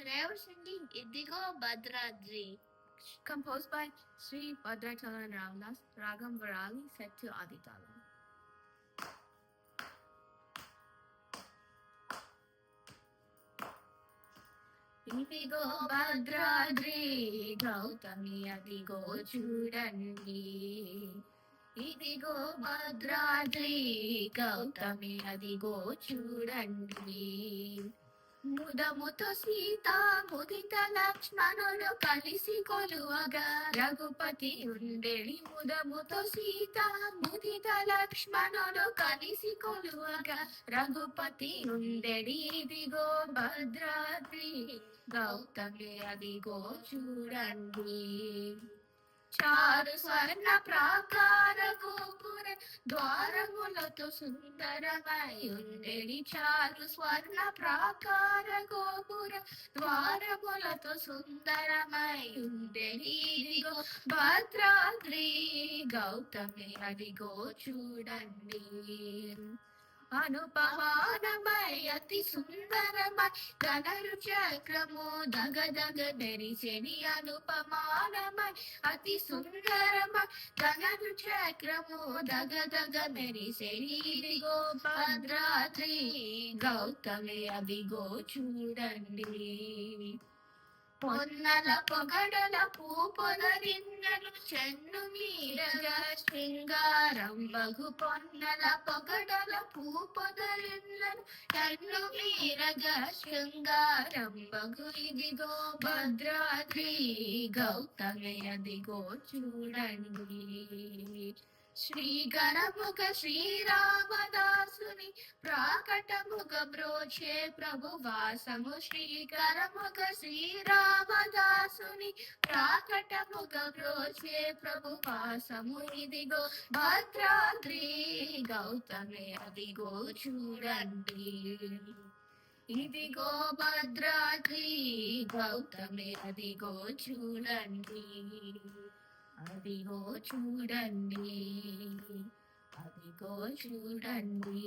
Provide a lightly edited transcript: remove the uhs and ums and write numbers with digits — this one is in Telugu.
Today we're singing Idigo Bhadradri, composed by Sri Bhadrachalan Ramdas, Ragam Varali, set to Aditalam. ఇదిగో భద్రాద్రి గౌతమి అదిగో చూడండి, ఇదిగో భద్రాద్రి గౌతమి అదిగో చూడండి. ముదముతో సీత ముదిత లక్ష్మణుడు కలిసి కొలువగా రఘుపతి ఉండేడి. ముదముతో సీత ముదిత లక్ష్మణుడు కలిసి కొలువగా రఘుపతి ఉండేడి. ఇదిగో భద్రాద్రి గౌతమి అదిగో చూడండి. చారు స్వర్ణ ప్రాకార గోపుర ద్వారములతో సుందరమై ఉండేది. చారు స్వర్ణ ప్రాకార గోపుర ద్వారములతో సుందరమై ఉండేది. ఇదిగో భద్రాద్రి గౌతమి అదిగో చూడండి. అనుపమానమై అతి సుందరమై ధనరు చక్రము దగదగ మెరిసెని. అనుపమానమై అతి సుందరమై ధనరు చక్రము దగదగ మెరిసెని. ఇదిగో భద్రాద్రి గౌతమి అదిగో చూడండి. పొన్నల పొగడల పూపొదరిన్నెలు చెన్ను మీరగా శృంగారం బగు. పొన్నల పొగడల పూపొదరిన్నెలు చెన్ను మీరగా శృంగారం బగు. ఇదిగో భద్రాద్రి గౌతమి అదిగో చూడండి. శ్రీగణముఖ శ్రీరామదాసుని ప్రాకటముఖ బ్రోచే ప్రభువాసము. శ్రీగణముఖ శ్రీరామదాసుని ప్రాకటముఖ బ్రోచే ప్రభువాసము. ఇదిగో భద్రాద్రి గౌతమి అదిగో చూడండి. ఇదిగో భద్రాద్రి గౌతమి అదిగో చూడండి. అదిగో చూడండి, అదిగో చూడండి.